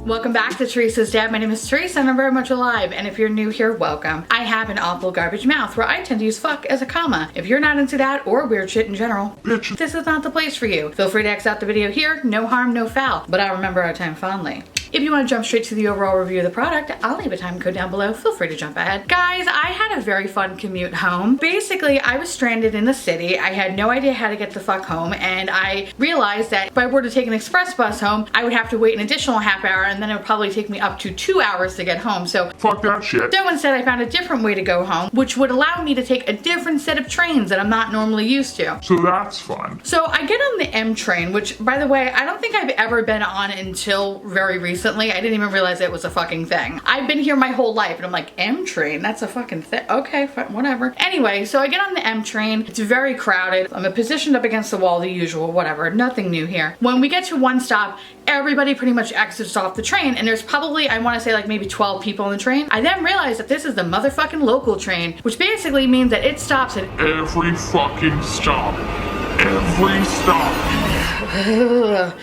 Welcome back to Theresa.is.Dead. My name is Theresa and I'm very much alive. And if you're new here, welcome. I have an awful garbage mouth where I tend to use fuck as a comma. If you're not into that or weird shit in general, bitch, this is not the place for you. Feel free to X out the video here. No harm, no foul. But I'll remember our time fondly. If you want to jump straight to the overall review of the product, I'll leave a time code down below. Feel free to jump ahead. Guys, I had a very fun commute home. Basically, I was stranded in the city. I had no idea how to get the fuck home, and I realized that if I were to take an express bus home, I would have to wait an additional half hour, and then it would probably take me up to 2 hours to get home. So fuck that shit. So instead, I found a different way to go home, which would allow me to take a different set of trains that I'm not normally used to. So that's fun. So I get on the M train, which, by the way, I don't think I've ever been on until very recently. I didn't even realize it was a fucking thing. I've been here my whole life and I'm like, M train? That's a fucking thing. Okay, fine, whatever. Anyway, so I get on the M train. It's very crowded. I'm positioned up against the wall, the usual, whatever. Nothing new here. When we get to one stop, everybody pretty much exits off the train, and there's probably, I want to say, like maybe 12 people on the train. I then realized that this is the motherfucking local train, which basically means that it stops at every fucking stop. Every stop.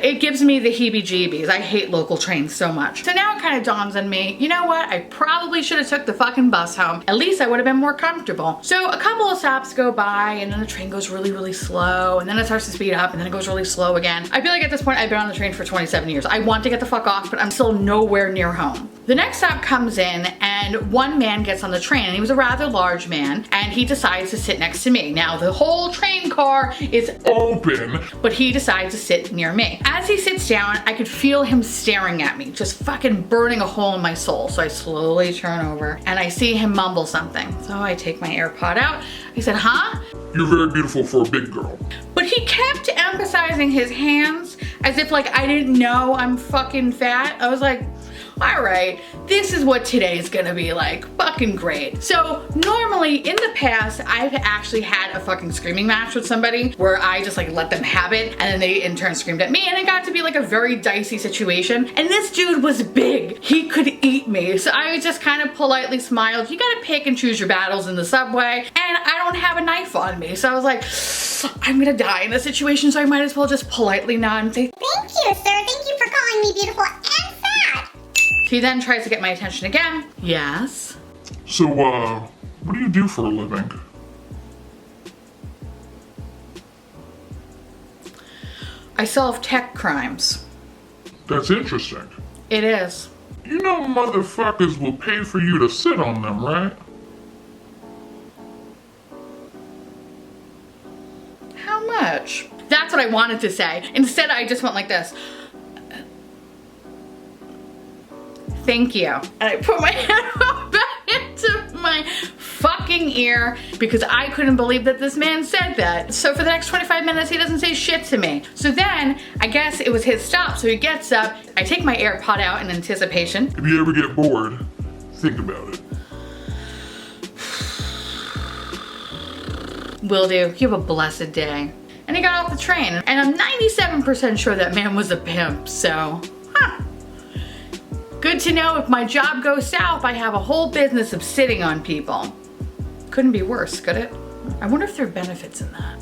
It gives me the heebie-jeebies. I hate local trains so much. So now it kind of dawns on me, you know what? I probably should have took the fucking bus home. At least I would have been more comfortable. So a couple of stops go by, and then the train goes really, really slow, and then it starts to speed up, and then it goes really slow again. I feel like at this point I've been on the train for 27 years. I want to get the fuck off, but I'm still nowhere near home. The next stop comes in, and one man gets on the train, and he was a rather large man, and he decides to sit next to me. Now, the whole train car is open, but he decides to sit near me. As he sits down, I could feel him staring at me, just fucking burning a hole in my soul. So I slowly turn over and I see him mumble something. So I take my AirPod out. I said, huh? You're very beautiful for a big girl. But he kept emphasizing his hands as if like I didn't know I'm fucking fat. I was like, all right, this is what today's gonna be like. Fucking great. So normally in the past, I've actually had a fucking screaming match with somebody where I just like let them have it and then they in turn screamed at me, and it got to be like a very dicey situation. And this dude was big. He could eat me. So I just kind of politely smiled. You gotta pick and choose your battles in the subway, and I don't have a knife on me. So I was like, I'm gonna die in this situation, so I might as well just politely nod and say, thank you, sir. Thank you for calling me beautiful and fat. He then tries to get my attention again. Yes? So, what do you do for a living? I solve tech crimes. That's interesting. It is. You know motherfuckers will pay for you to sit on them, right? How much? That's what I wanted to say. Instead, I just went like this. Thank you. And I put my head back into my fucking ear because I couldn't believe that this man said that. So for the next 25 minutes, he doesn't say shit to me. So then, I guess it was his stop. So he gets up. I take my AirPod out in anticipation. If you ever get bored, think about it. Will do. You have a blessed day. And he got off the train. And I'm 97% sure that man was a pimp, so, huh. Good to know if my job goes south, I have a whole business of sitting on people. Couldn't be worse, could it? I wonder if there are benefits in that.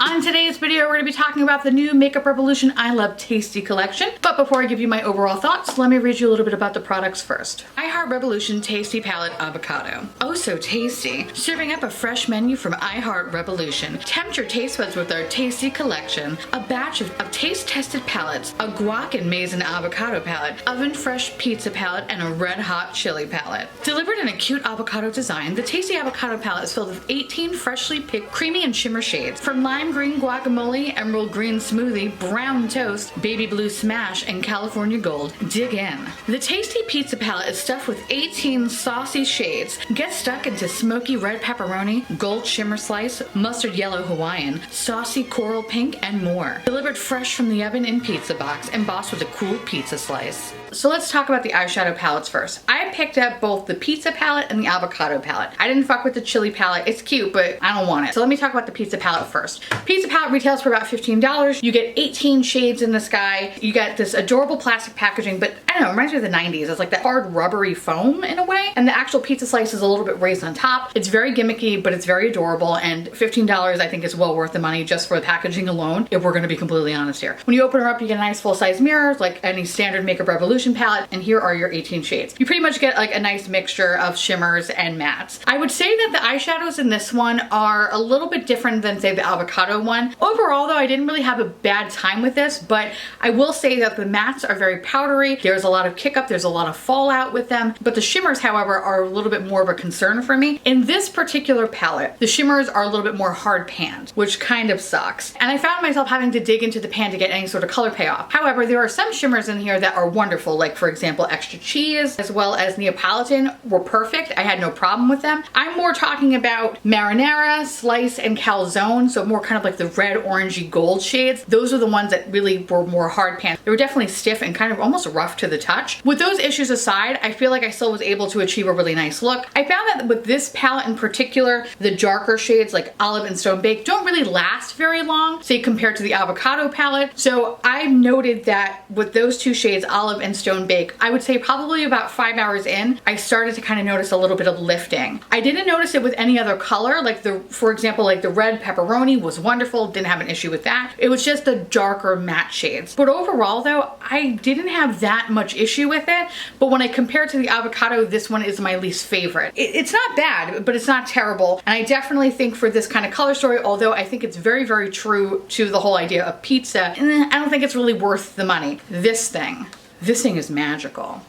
On today's video, we're going to be talking about the new Makeup Revolution I Love Tasty collection. But before I give you my overall thoughts, let me read you a little bit about the products first. I Heart Revolution Tasty Palette Avocado. Oh, so tasty. Serving up a fresh menu from I Heart Revolution. Tempt your taste buds with our tasty collection. A batch of taste-tested palettes, a guac and maize avocado palette, oven fresh pizza palette, and a red hot chili palette. Delivered in a cute avocado design, the Tasty Avocado palette is filled with 18 freshly picked creamy and shimmer shades from lime green guacamole, emerald green smoothie, brown toast, baby blue smash, and California gold. Dig in. The Tasty Pizza palette is stuffed with 18 saucy shades. Get stuck into smoky red pepperoni, gold shimmer slice, mustard yellow Hawaiian, saucy coral pink, and more. Delivered fresh from the oven in pizza box, embossed with a cool pizza slice. So let's talk about the eyeshadow palettes first. I picked up both the pizza palette and the avocado palette. I didn't fuck with the chili palette. It's cute, but I don't want it. So let me talk about the pizza palette first. Pizza palette retails for about $15. You get 18 shades in the sky. You get this adorable plastic packaging, but I don't know, it reminds me of the 90s. It's like that hard rubbery foam in a way. And the actual pizza slice is a little bit raised on top. It's very gimmicky, but it's very adorable. And $15 I think is well worth the money just for the packaging alone, if we're gonna be completely honest here. When you open her up, you get a nice full-size mirror, like any standard Makeup Revolution palette, and here are your 18 shades. You pretty much get like a nice mixture of shimmers and mattes. I would say that the eyeshadows in this one are a little bit different than say the avocado one. Overall though, I didn't really have a bad time with this, but I will say that the mattes are very powdery. There's a lot of kick up, there's a lot of fallout with them, but the shimmers, however, are a little bit more of a concern for me. In this particular palette, the shimmers are a little bit more hard panned, which kind of sucks. And I found myself having to dig into the pan to get any sort of color payoff. However, there are some shimmers in here that are wonderful, like for example, extra cheese as well as Neapolitan were perfect. I had no problem with them. I'm more talking about marinara, slice, and calzone, so more kind of like the red, orangey, gold shades. Those are the ones that really were more hard pan. They were definitely stiff and kind of almost rough to the touch. With those issues aside, I feel like I still was able to achieve a really nice look. I found that with this palette in particular, the darker shades like Olive and Stone Baked don't really last very long, say compared to the avocado palette. So I noted that with those two shades, Olive and Stone Baked, I would say probably about 5 hours in, I started to kind of notice a little bit of lifting. I didn't notice it with any other color, like for example, like the red pepperoni was wonderful, didn't have an issue with that. It was just the darker matte shades. But overall though, I didn't have that much issue with it, but when I compare it to the avocado, this one is my least favorite. It's not bad, but it's not terrible. And I definitely think for this kind of color story, although I think it's very, very true to the whole idea of pizza, I don't think it's really worth the money. This thing is magical.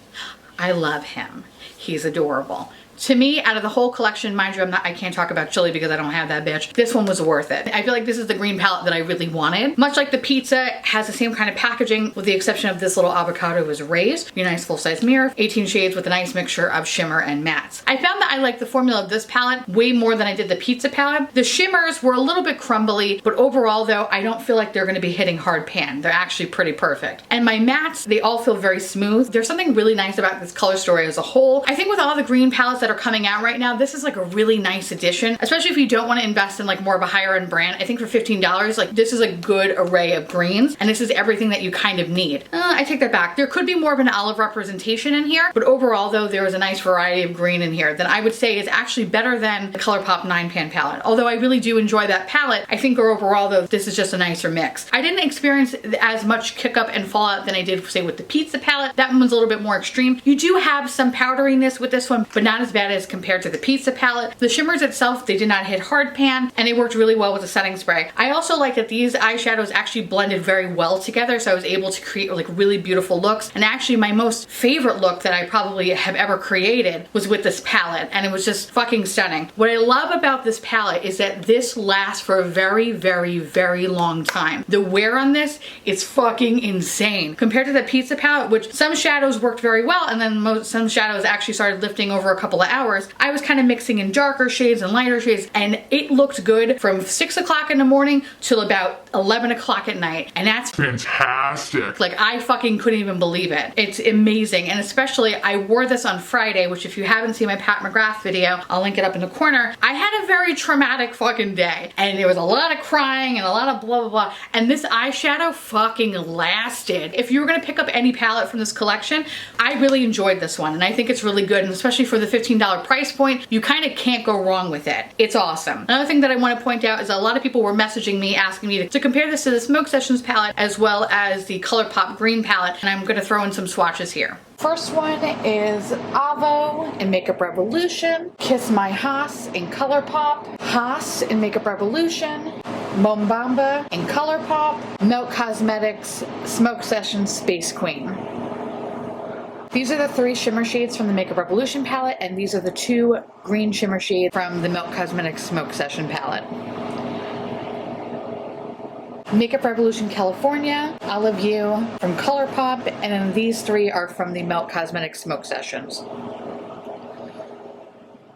I love him. He's adorable. To me, out of the whole collection, mind you, I can't talk about chili because I don't have that bitch. This one was worth it. I feel like this is the green palette that I really wanted. Much like the pizza, has the same kind of packaging with the exception of this little avocado is raised. Your nice full-size mirror, 18 shades with a nice mixture of shimmer and mattes. I found that I like the formula of this palette way more than I did the pizza palette. The shimmers were a little bit crumbly, but overall though, I don't feel like they're gonna be hitting hard pan. They're actually pretty perfect. And my mattes, they all feel very smooth. There's something really nice about this color story as a whole. I think with all the green palettes that are coming out right now, this is like a really nice addition, especially if you don't want to invest in like more of a higher end brand. I think for $15, like this is a good array of greens and this is everything that you kind of need. I take that back. There could be more of an olive representation in here, but overall though, there is a nice variety of green in here that I would say is actually better than the ColourPop 9-pan palette. Although I really do enjoy that palette, I think overall though, this is just a nicer mix. I didn't experience as much kick up and fallout than I did say with the pizza palette. That one was a little bit more extreme. You do have some powderiness with this one, but not as bad as compared to the pizza palette. The shimmers itself, they did not hit hard pan and they worked really well with the setting spray. I also like that these eyeshadows actually blended very well together, so I was able to create like really beautiful looks. And actually my most favorite look that I probably have ever created was with this palette, and it was just fucking stunning. What I love about this palette is that this lasts for a very, very, very long time. The wear on this is fucking insane. Compared to the pizza palette, which some shadows worked very well and then some shadows actually started lifting over a couple of hours, I was kind of mixing in darker shades and lighter shades, and it looked good from 6 o'clock in the morning till about 11 o'clock at night, and that's fantastic. Like I fucking couldn't even believe it. It's amazing. And especially I wore this on Friday, which if you haven't seen my Pat McGrath video, I'll link it up in the corner. I had a very traumatic fucking day and there was a lot of crying and a lot of blah blah blah, and this eyeshadow fucking lasted. If you were gonna pick up any palette from this collection, I really enjoyed this one and I think it's really good, and especially for the $15 price point, you kind of can't go wrong with it. It's awesome. Another thing that I want to point out is a lot of people were messaging me asking me to compare this to the Smoke Sessions palette as well as the ColourPop green palette, and I'm going to throw in some swatches here. First one is Avo in Makeup Revolution, Kiss My Haas in ColourPop, Haas in Makeup Revolution, Mombamba in ColourPop, Melt Cosmetics Smoke Sessions Space Queen. These are the 3 shimmer shades from the Makeup Revolution palette, and these are the 2 green shimmer shades from the Melt Cosmetics Smoke Session palette. Makeup Revolution California, Olive You from ColourPop, and then these 3 are from the Melt Cosmetics Smoke Sessions.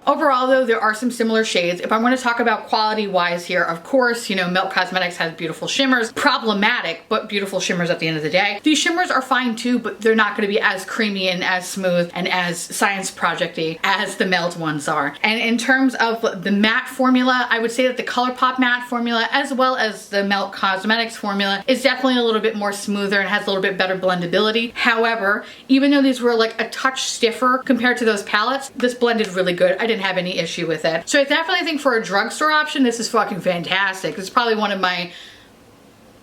Overall though, there are some similar shades. If I'm going to talk about quality wise here, of course, you know, Milk Cosmetics has beautiful shimmers. Problematic, but beautiful shimmers at the end of the day. These shimmers are fine too, but they're not going to be as creamy and as smooth and as science project-y as the Melt ones are. And in terms of the matte formula, I would say that the ColourPop matte formula as well as the Milk Cosmetics formula is definitely a little bit more smoother and has a little bit better blendability. However, even though these were like a touch stiffer compared to those palettes, this blended really good. I didn't have any issue with it. So I definitely think for a drugstore option, this is fucking fantastic. This is probably one of my,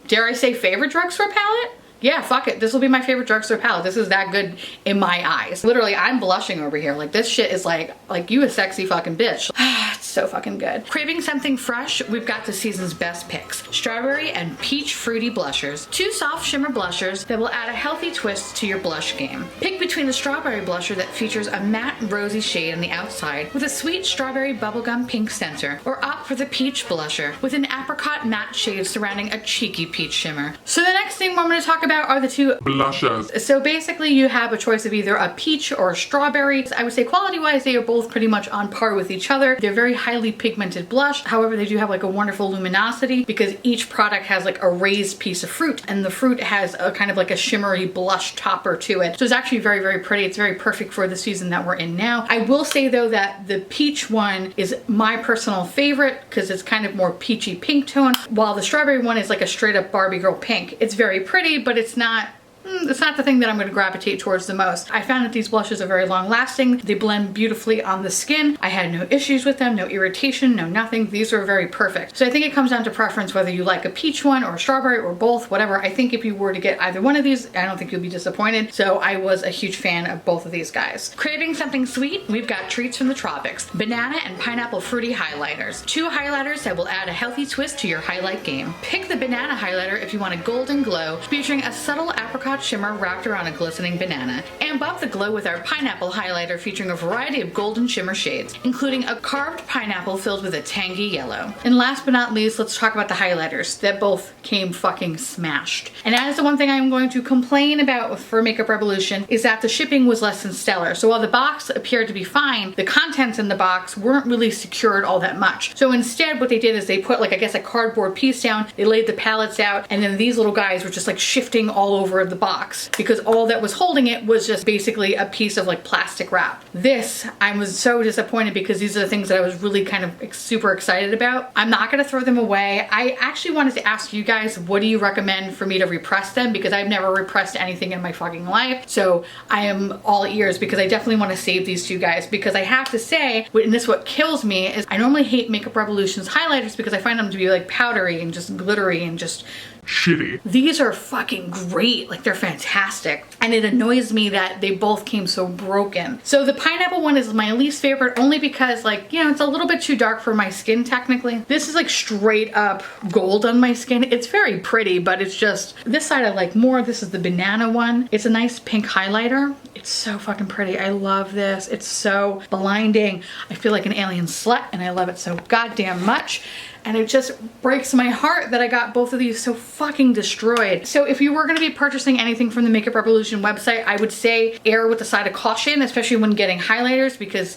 dare I say, favorite drugstore palette? Yeah, fuck it. This will be my favorite drugstore palette. This is that good in my eyes. Literally, I'm blushing over here. Like, this shit is like you a sexy fucking bitch. It's so fucking good. Craving something fresh? We've got the season's best picks. Strawberry and peach fruity blushers. 2 soft shimmer blushers that will add a healthy twist to your blush game. Pick between the strawberry blusher that features a matte rosy shade on the outside with a sweet strawberry bubblegum pink center, or opt for the peach blusher with an apricot matte shade surrounding a cheeky peach shimmer. So the next thing I'm going to talk about are the 2 Blushes. So basically you have a choice of either a peach or a strawberry. I would say quality wise they are both pretty much on par with each other. They're very highly pigmented blush. However, they do have like a wonderful luminosity because each product has like a raised piece of fruit, and the fruit has a kind of like a shimmery blush topper to it. So it's actually very, very pretty. It's very perfect for the season that we're in now. I will say though that the peach one is my personal favorite because it's kind of more peachy pink tone, while the strawberry one is like a straight up Barbie girl pink. It's very pretty, but it's not the thing that I'm going to gravitate towards the most. I found that these blushes are very long lasting. They blend beautifully on the skin. I had no issues with them, no irritation, no nothing. These are very perfect. So I think it comes down to preference whether you like a peach one or a strawberry or both, whatever. I think if you were to get either one of these, I don't think you'll be disappointed. So I was a huge fan of both of these guys. Craving something sweet? We've got treats from the tropics. Banana and pineapple fruity highlighters. 2 highlighters that will add a healthy twist to your highlight game. Pick the banana highlighter if you want a golden glow, featuring a subtle apricot shimmer wrapped around a glistening banana. Amp up the glow with our pineapple highlighter featuring a variety of golden shimmer shades, including a carved pineapple filled with a tangy yellow. And last but not least, let's talk about the highlighters that both came fucking smashed. And that is the one thing I'm going to complain about for Makeup Revolution, is that the shipping was less than stellar. So while the box appeared to be fine, the contents in the box weren't really secured all that much. So instead what they did is they put like, I guess, a cardboard piece down, they laid the palettes out, and then these little guys were just like shifting all over the box because all that was holding it was just basically a piece of like plastic wrap. This, I was so disappointed because these are the things that I was really kind of super excited about. I'm not going to throw them away. I actually wanted to ask you guys, what do you recommend for me to repress them? Because I've never repressed anything in my fucking life. So I am all ears because I definitely want to save these 2 guys, because I have to say, and this what kills me, is I normally hate Makeup Revolution's highlighters because I find them to be like powdery and just glittery and just shitty. These are fucking great. Like, they're fantastic. And it annoys me that they both came so broken. So the pineapple one is my least favorite, only because, like, you know, it's a little bit too dark for my skin technically. This is like straight up gold on my skin. It's very pretty, but it's just, this side I like more. This is the banana one. It's a nice pink highlighter. It's so fucking pretty. I love this. It's so blinding. I feel like an alien slut and I love it so goddamn much. And it just breaks my heart that I got both of these so fucking destroyed. So if you were gonna be purchasing anything from the Makeup Revolution website, I would say err with the side of caution, especially when getting highlighters, because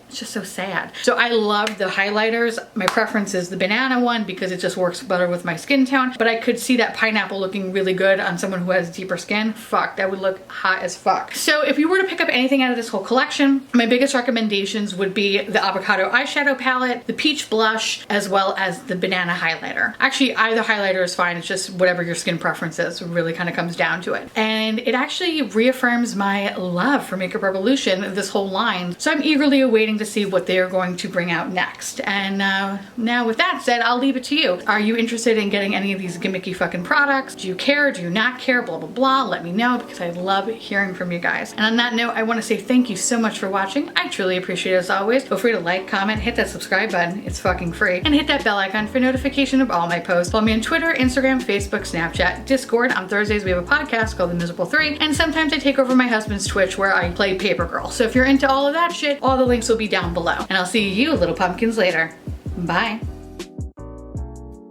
it's just so sad. So I love the highlighters. My preference is the banana one because it just works better with my skin tone, but I could see that pineapple looking really good on someone who has deeper skin. Fuck, that would look hot as fuck. So if you were to pick up anything out of this whole collection, my biggest recommendations would be the avocado eyeshadow palette, the peach blush, as well as the banana highlighter. Actually, either highlighter is fine. It's just whatever your skin preference is. It really kind of comes down to it. And it actually reaffirms my love for Makeup Revolution, this whole line. So I'm eagerly awaiting to see what they're going to bring out next. And now with that said, I'll leave it to you. Are you interested in getting any of these gimmicky fucking products? Do you care? Do you not care? Blah, blah, blah. Let me know because I love hearing from you guys. And on that note, I want to say thank you so much for watching. I truly appreciate it as always. Feel free to like, comment, hit that subscribe button. It's fucking free. And hit that bell icon for notification of all my posts. Follow me on Twitter, Instagram, Facebook, Snapchat, Discord. On Thursdays, we have a podcast called The Miserable 3. And sometimes I take over my husband's Twitch where I play Paper Girl. So if you're into all of that shit, all the links will be down below. And I'll see you little pumpkins later. Bye.